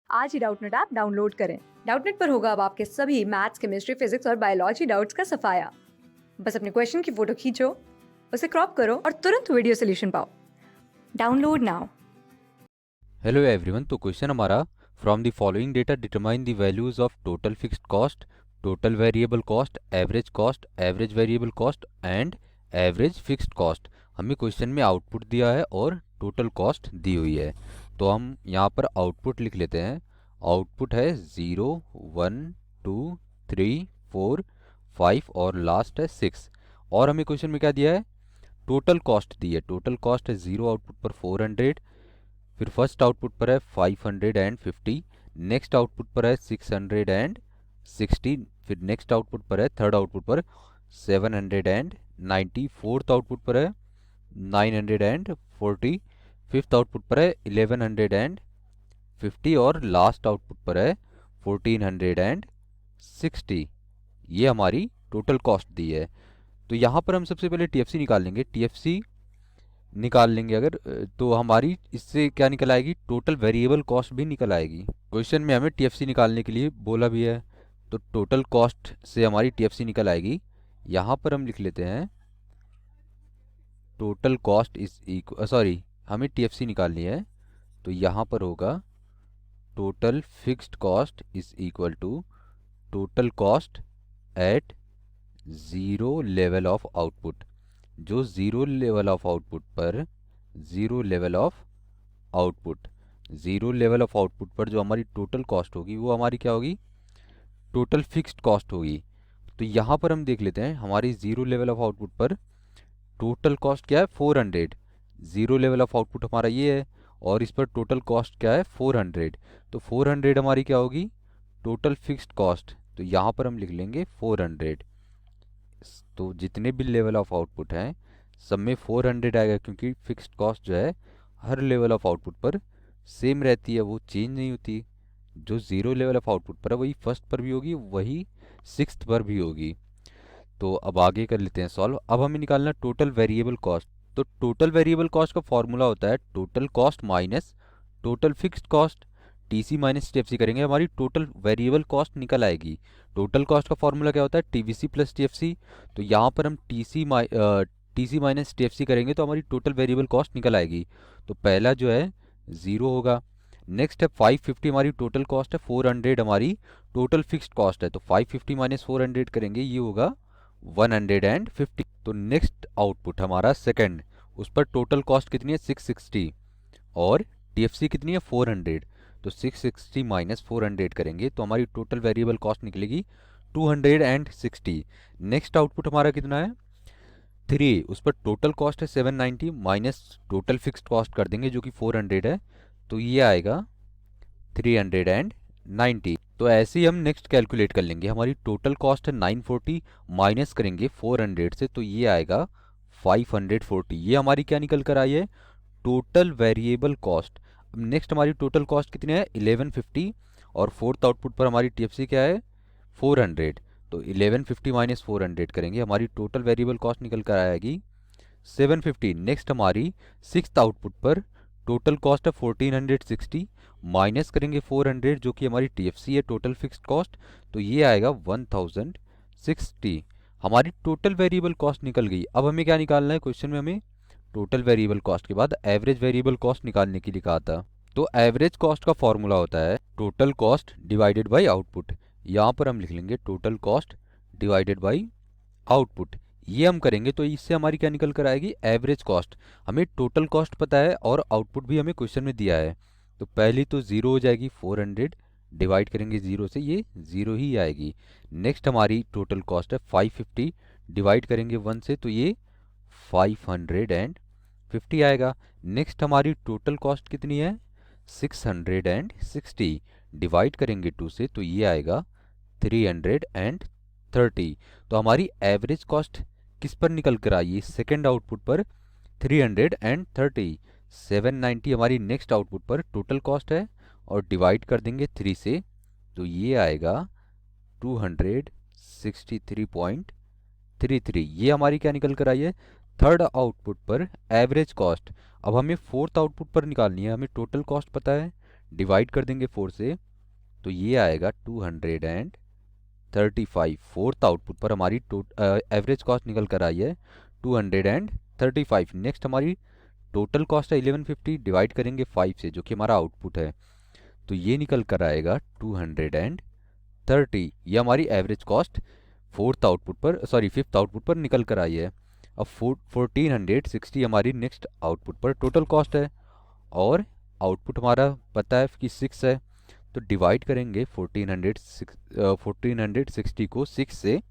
आज ही Doubtnut app download करें। Doubtnut पर होगा अब आपके सभी मैथ्स, केमिस्ट्री, फिजिक्स और बायोलॉजी डाउट्स का सफाया। बस अपने क्वेश्चन की फोटो खींचो, उसे क्रॉप करो और तुरंत वीडियो सोल्यूशन पाओ। Download now. Hello everyone. तो क्वेश्चन हमारा, from the following data determine the values of total fixed cost, total variable cost, average variable cost and average fixed cost. हमें क्वेश्चन में आउटपुट दिया है और टोटल कॉस्ट दी हुई है। तो हम यहाँ पर आउटपुट लिख लेते हैं। आउटपुट है 0, 1, 2, 3, 4, 5 और लास्ट है 6। और हमें क्वेश्चन में क्या दिया है? टोटल कॉस्ट दी है। टोटल कॉस्ट है 0 आउटपुट पर 400, फिर फर्स्ट आउटपुट पर है 550, नेक्स्ट आउटपुट पर है 660, फिर नेक्स्ट आउटपुट पर है थर्ड आउटपुट पर 790, फोर्थ आउटपुट पर है 940, फिफ्थ आउटपुट पर है 1150 और लास्ट आउटपुट पर है 1460। ये हमारी टोटल कॉस्ट दी है। तो यहाँ पर हम सबसे पहले टीएफसी निकाल लेंगे। टीएफसी निकाल लेंगे अगर, तो हमारी इससे क्या निकल आएगी? टोटल वेरिएबल कॉस्ट भी निकल आएगी। क्वेश्चन में हमें टीएफसी निकालने के लिए बोला भी है, तो टोटल कॉस्ट से हमारी टीएफसी निकल आएगी। यहाँ पर हम लिख लेते हैं total cost is equal, sorry, हमें टीएफसी निकालनी है, तो यहाँ पर होगा total fixed cost is equal to total cost at zero level of output. जो ज़ीरो लेवल ऑफ आउटपुट पर zero level of output zero level of output पर जो हमारी टोटल कॉस्ट होगी वो हमारी क्या होगी? टोटल फिक्स्ड कॉस्ट होगी। तो यहाँ पर हम देख लेते हैं हमारी ज़ीरो लेवल ऑफ आउटपुट पर टोटल कॉस्ट क्या है? 400। ज़ीरो लेवल ऑफ आउटपुट हमारा ये है और इस पर टोटल कॉस्ट क्या है? 400। तो 400 हमारी क्या होगी? Total fixed cost. तो यहाँ पर हम लिख लेंगे 400। तो जितने भी लेवल ऑफ आउटपुट हैं सब में 400 आएगा, क्योंकि फिक्स्ड कॉस्ट जो है हर लेवल ऑफ आउटपुट पर सेम रहती है, वो चेंज नहीं होती। जो ज़ीरो लेवल ऑफ आउटपुट पर है वही फर्स्ट पर भी होगी, वही सिक्स्थ पर भी होगी। तो अब आगे कर लेते हैं सॉल्व। अब हमें निकालना टोटल वेरिएबल कॉस्ट। तो टोटल वेरिएबल कॉस्ट का फॉर्मूला होता है total cost minus total fixed cost. TC minus TFC करेंगे, हमारी टोटल वेरिएबल कॉस्ट निकल आएगी। टोटल कॉस्ट का फॉर्मूला क्या होता है? TVC plus TFC. तो यहाँ पर हम टीसी माइनस टीएफसी करेंगे तो हमारी टोटल वेरिएबल कॉस्ट निकल आएगी। तो पहला जो है 0 होगा। नेक्स्ट है 550, हमारी टोटल कॉस्ट है। 400 हमारी टोटल फिक्स्ड कॉस्ट है, तो 550 माइनस 400 करेंगे, ये होगा 150। तो नेक्स्ट आउटपुट हमारा सेकंड, उस पर टोटल कॉस्ट कितनी है? 660 और टीएफसी कितनी है? 400। तो 660 माइनस 400 करेंगे तो हमारी टोटल वेरिएबल कॉस्ट निकलेगी 260। नेक्स्ट आउटपुट हमारा कितना है? 3। उस पर टोटल कॉस्ट है 790 माइनस टोटल फिक्स्ड कॉस्ट कर देंगे जो कि 400 है, तो ये आएगा 390। तो ऐसे ही हम नेक्स्ट कैलकुलेट कर लेंगे। हमारी टोटल कॉस्ट है 940 माइनस करेंगे 400 से, तो ये आएगा 540। ये हमारी क्या निकल कर आई है? Total variable cost. अब नेक्स्ट हमारी टोटल कॉस्ट कितनी है? 1150 और फोर्थ आउटपुट पर हमारी टीएफसी क्या है? 400। तो 1150 माइनस 400 करेंगे, हमारी टोटल वेरिएबल कॉस्ट निकल कर आएगी 750। नेक्स्ट हमारी सिक्स्थ आउटपुट पर टोटल कॉस्ट है 1460 माइनस करेंगे 400 जो कि हमारी टीएफसी है टोटल फिक्स्ड कॉस्ट, तो ये आएगा 1060। हमारी टोटल वेरिएबल कॉस्ट निकल गई। अब हमें क्या निकालना है? क्वेश्चन में हमें टोटल वेरिएबल कॉस्ट के बाद एवरेज वेरिएबल कॉस्ट निकालने के लिए कहा था। तो एवरेज कॉस्ट का फॉर्मूला होता है total cost divided by output. यहाँ पर हम लिख लेंगे total cost divided by output. ये हम करेंगे तो इससे हमारी क्या निकल कर आएगी? Average cost. हमें टोटल कॉस्ट पता है और आउटपुट भी हमें क्वेश्चन में दिया है, तो पहली तो 0 हो जाएगी, 400 डिवाइड करेंगे 0 से, ये 0 ही आएगी। नेक्स्ट हमारी टोटल कॉस्ट है 550 डिवाइड करेंगे 1 से, तो ये 550 आएगा। नेक्स्ट हमारी टोटल कॉस्ट कितनी है? 660 डिवाइड करेंगे 2 से, तो ये आएगा 330। तो हमारी एवरेज कॉस्ट किस पर निकल कर आई? सेकेंड आउटपुट पर 330। 790 हमारी नेक्स्ट आउटपुट पर टोटल कॉस्ट है और डिवाइड कर देंगे 3 से, तो ये आएगा 263.33। ये हमारी क्या निकल कर आई है? थर्ड आउटपुट पर एवरेज कॉस्ट। अब हमें फोर्थ आउटपुट पर निकालनी है। हमें टोटल कॉस्ट पता है डिवाइड कर देंगे 4 से, तो ये आएगा 235। फोर्थ आउटपुट पर हमारी एवरेज कॉस्ट निकल कर आई है 235। नेक्स्ट हमारी टोटल कॉस्ट है 1150, डिवाइड करेंगे 5 से जो कि हमारा आउटपुट है, तो ये निकल कर आएगा 230। ये हमारी एवरेज कॉस्ट फिफ्थ आउटपुट पर निकल कर आई है। अब 1460 हमारी नेक्स्ट आउटपुट पर टोटल कॉस्ट है, और आउटपुट हमारा पता है कि 6 है, तो डिवाइड करेंगे 1460 को 6 से,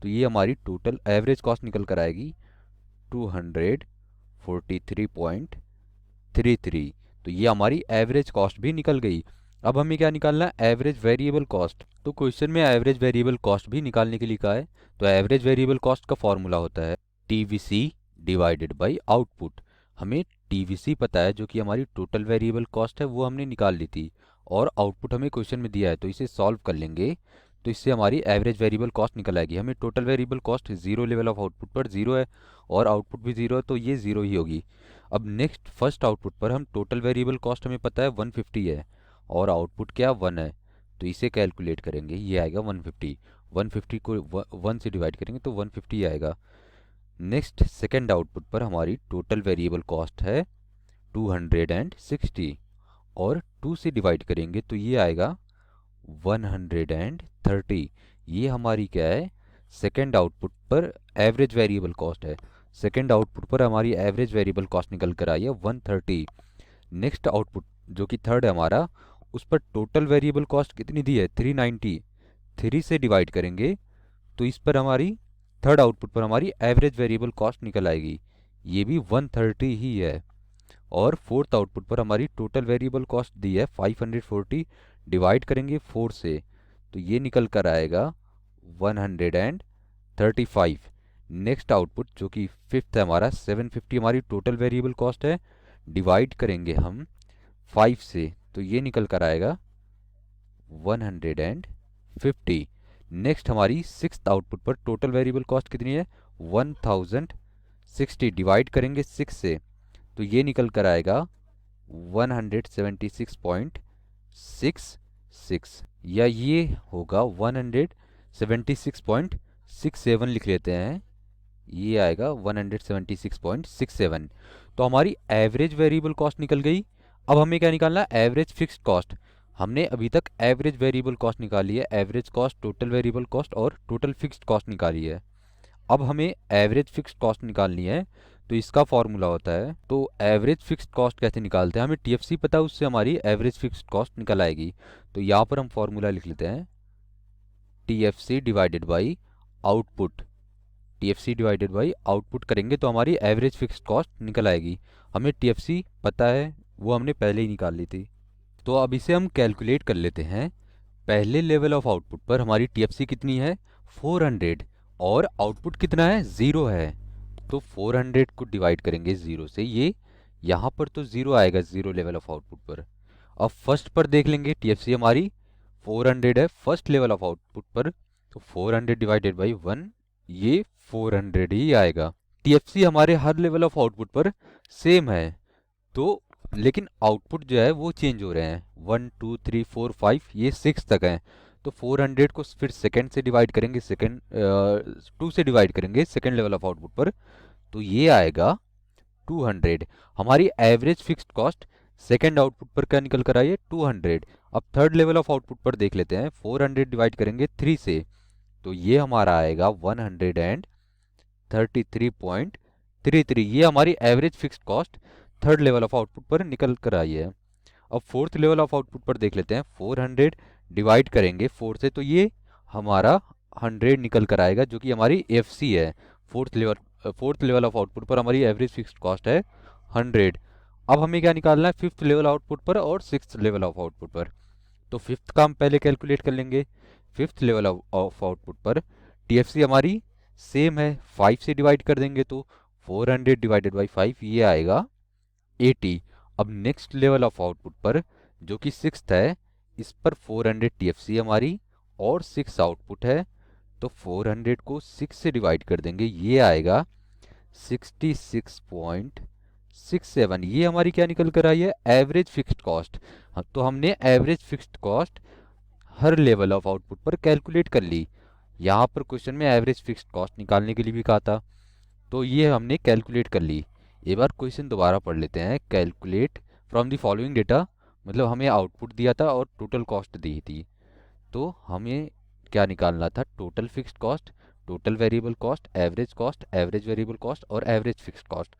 तो ये हमारी टोटल एवरेज कॉस्ट निकल कर आएगी 243.33। तो ये हमारी एवरेज कॉस्ट भी निकल गई। अब हमें क्या निकालना है, एवरेज वेरिएबल कॉस्ट। तो क्वेश्चन में एवरेज वेरिएबल कॉस्ट भी निकालने के लिए कहा है। तो एवरेज वेरिएबल कॉस्ट का फॉर्मूला होता है टीवीसी डिवाइडेड बाई आउटपुट। हमें टीवीसी पता है जो कि हमारी टोटल वेरिएबल कॉस्ट है, वो हमने निकाल ली थी, और आउटपुट हमें क्वेश्चन में दिया है, तो इसे सॉल्व कर लेंगे, तो इससे हमारी एवरेज वेरिएबल कॉस्ट निकल आएगी। हमें total variable cost zero level of output पर जीरो है, और आउटपुट भी जीरो है, तो ये जीरो ही होगी। अब नेक्स्ट फर्स्ट आउटपुट पर हम टोटल वेरिएबल कॉस्ट हमें पता है 150 है, और आउटपुट क्या 1 है, तो इसे कैलकुलेट करेंगे, ये आएगा 150। 150 को 1 से डिवाइड करेंगे तो 150 आएगा। नेक्स्ट सेकेंड आउटपुट पर हमारी टोटल वेरिएबल कॉस्ट है 260, और 2 से डिवाइड करेंगे तो ये आएगा 130। ये हमारी क्या है, सेकेंड आउटपुट पर एवरेज वेरिएबल कॉस्ट है। सेकेंड आउटपुट पर हमारी एवरेज वेरिएबल कॉस्ट निकल कर आई है 130। नेक्स्ट आउटपुट जो कि थर्ड है हमारा, उस पर टोटल वेरिएबल कॉस्ट कितनी दी है 390। 3 से डिवाइड करेंगे तो इस पर हमारी थर्ड आउटपुट पर हमारी एवरेज वेरिएबल कॉस्ट निकल आएगी, ये भी 130 ही है। और फोर्थ आउटपुट पर हमारी टोटल वेरिएबल कॉस्ट दी है 540, डिवाइड करेंगे 4 से, तो ये निकल कर आएगा 135। नेक्स्ट आउटपुट जो कि फिफ्थ है हमारा 750 हमारी टोटल वेरिएबल कॉस्ट है, डिवाइड करेंगे हम 5 से, तो ये निकल कर आएगा 150। नेक्स्ट हमारी सिक्स्थ आउटपुट पर टोटल वेरिएबल कॉस्ट कितनी है 1060, डिवाइड करेंगे 6 से, तो ये निकल कर आएगा 176.66, या ये होगा 176.67 लिख लेते हैं, ये आएगा 176.67। तो हमारी एवरेज वेरिएबल कॉस्ट निकल गई। अब हमें क्या निकालना है, एवरेज फिक्स्ड कॉस्ट। हमने अभी तक एवरेज वेरिएबल कॉस्ट निकाली है, average cost, total variable cost और टोटल फिक्स्ड कॉस्ट निकाली है। अब हमें एवरेज फिक्स्ड कॉस्ट निकालनी है, तो इसका फॉर्मूला होता है, तो एवरेज फिक्स्ड कॉस्ट कैसे निकालते हैं, हमें टीएफसी पता है, उससे हमारी एवरेज फिक्स्ड कॉस्ट निकल आएगी। तो यहाँ पर हम फॉर्मूला लिख लेते हैं TFC divided by output. TFC divided by output करेंगे तो हमारी एवरेज फिक्स्ड कॉस्ट निकल आएगी। हमें टीएफसी पता है, वो हमने पहले ही निकाल ली थी। तो अब इसे हम कैलकुलेट कर लेते हैं। पहले लेवल ऑफ आउटपुट पर हमारी टीएफसी कितनी है 400, और आउटपुट कितना है 0 है, तो 400 को डिवाइड करेंगे 0 से, ये यहाँ पर तो 0 आएगा जीरो लेवल ऑफ आउटपुट पर। अब फर्स्ट पर देख लेंगे, टीएफसी हमारी 400 है फर्स्ट लेवल ऑफ आउटपुट पर, तो 400 डिवाइडेड बाई 1, ये 400 ही आएगा। टीएफसी हमारे हर लेवल ऑफ आउटपुट पर सेम है, तो लेकिन आउटपुट जो है वो चेंज हो रहे हैं, 1 2 3 4 5 ये 6 तक हैं, तो 400 को फिर सेकेंड से डिवाइड करेंगे, 2 से डिवाइड करेंगे सेकेंड लेवल ऑफ आउटपुट पर, तो ये आएगा 200। हमारी average fixed cost second output पर क्या निकल कर आई है 200। अब थर्ड लेवल ऑफ आउटपुट पर देख लेते हैं, 400 डिवाइड करेंगे 3 से, तो ये हमारा आएगा 133.33, ये हमारी average fixed cost third level of output पर निकल कर आई है। अब फोर्थ लेवल ऑफ आउटपुट पर देख लेते हैं, 400 डिवाइड करेंगे 4 से, तो ये हमारा 100 निकल कर आएगा, जो कि हमारी एफसी है। फोर्थ लेवल ऑफ आउटपुट पर हमारी एवरेज फिक्स्ड कॉस्ट है 100। अब हमें क्या निकालना है फिफ्थ लेवल आउटपुट पर और सिक्स्थ लेवल ऑफ आउटपुट पर, तो फिफ्थ का हम पहले कैलकुलेट कर लेंगे। फिफ्थ लेवल ऑफ आउटपुट पर टीएफसी हमारी सेम है, 5 से डिवाइड कर देंगे तो 400 डिवाइडेड बाई 5, ये आएगा 80। अब नेक्स्ट लेवल ऑफ आउटपुट पर जो कि सिक्स्थ है, इस पर 400 टीएफसी हमारी और 6 आउटपुट है, तो 400 को 6 से डिवाइड कर देंगे, ये आएगा 67, ये हमारी क्या निकल कर आई है, एवरेज फिक्स्ड कॉस्ट। हाँ, तो हमने average fixed cost her level of output पर कैलकुलेट कर ली। यहाँ पर क्वेश्चन में एवरेज फिक्स्ड कॉस्ट निकालने के लिए भी कहा था, तो ये हमने कैलकुलेट कर ली। एक बार क्वेश्चन दोबारा पढ़ लेते हैं। Calculate from the following data, मतलब हमें आउटपुट दिया था और टोटल कॉस्ट दी थी। तो हमें क्या निकालना था, total fixed cost, total variable cost, average variable cost और एवरेज फिक्स्ड कॉस्ट।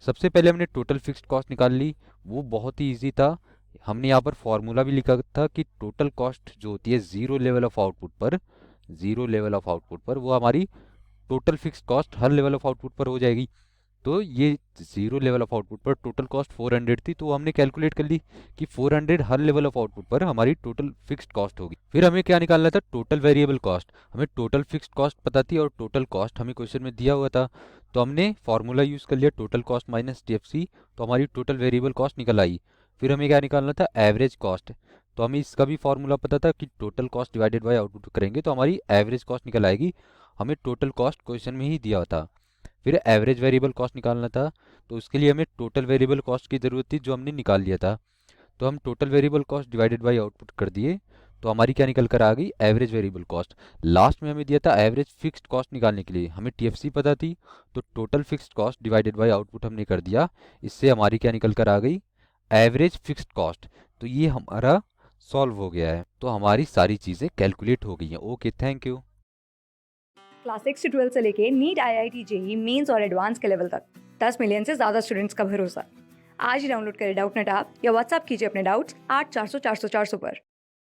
सबसे पहले हमने टोटल फिक्स्ड कॉस्ट निकाल ली, वो बहुत ही इजी था। हमने यहाँ पर फॉर्मूला भी लिखा था कि टोटल कॉस्ट जो होती है जीरो लेवल ऑफ आउटपुट पर वो हमारी total fixed cost her level of output पर हो जाएगी। तो ये जीरो लेवल ऑफ आउटपुट पर टोटल कॉस्ट 400 थी, तो हमने कैलकुलेट कर ली कि 400 हर लेवल ऑफ आउटपुट पर हमारी टोटल फिक्स्ड कॉस्ट होगी। फिर हमें क्या निकालना था, टोटल वेरिएबल कॉस्ट। हमें टोटल फिक्स्ड कॉस्ट पता थी और टोटल कॉस्ट हमें क्वेश्चन में दिया हुआ था, तो हमने फॉर्मूला यूज़ कर लिया टोटल कॉस्ट माइनस टीएफसी, तो हमारी टोटल वेरिएबल कॉस्ट निकल आई। फिर हमें क्या निकालना था, एवरेज कॉस्ट। तो हमें इसका भी फॉर्मूला पता था कि total cost divided by output करेंगे तो हमारी एवरेज कॉस्ट निकल आएगी। हमें टोटल कॉस्ट क्वेश्चन में ही दिया था। फिर एवरेज वेरिएबल कॉस्ट निकालना था, तो उसके लिए हमें टोटल वेरिएबल कॉस्ट की ज़रूरत थी जो हमने निकाल लिया था। तो हम total variable cost divided by output कर दिए, तो हमारी क्या निकल कर आ गई, एवरेज वेरिएबल कॉस्ट। लास्ट में हमें दिया था एवरेज फिक्स्ड कॉस्ट निकालने के लिए, हमें टीएफसी पता थी, तो total fixed cost divided by output हमने कर दिया। इससे हमारी क्या निकल कर आ गई, एवरेज फिक्स्ड कॉस्ट। तो ये हमारा सॉल्व हो गया है, तो हमारी सारी चीज़ें कैलकुलेट हो गई हैं। Okay, thank you. क्लास 6 से 12 से लेके नीट, IIT, जेई मेंस और एडवांस के लेवल तक 10 मिलियन से ज़्यादा स्टूडेंट्स का भरोसा। आज ही डाउनलोड करें डाउटनेट ऐप या व्हाट्सएप कीजिए अपने डाउट्स 8400 400 400 पर।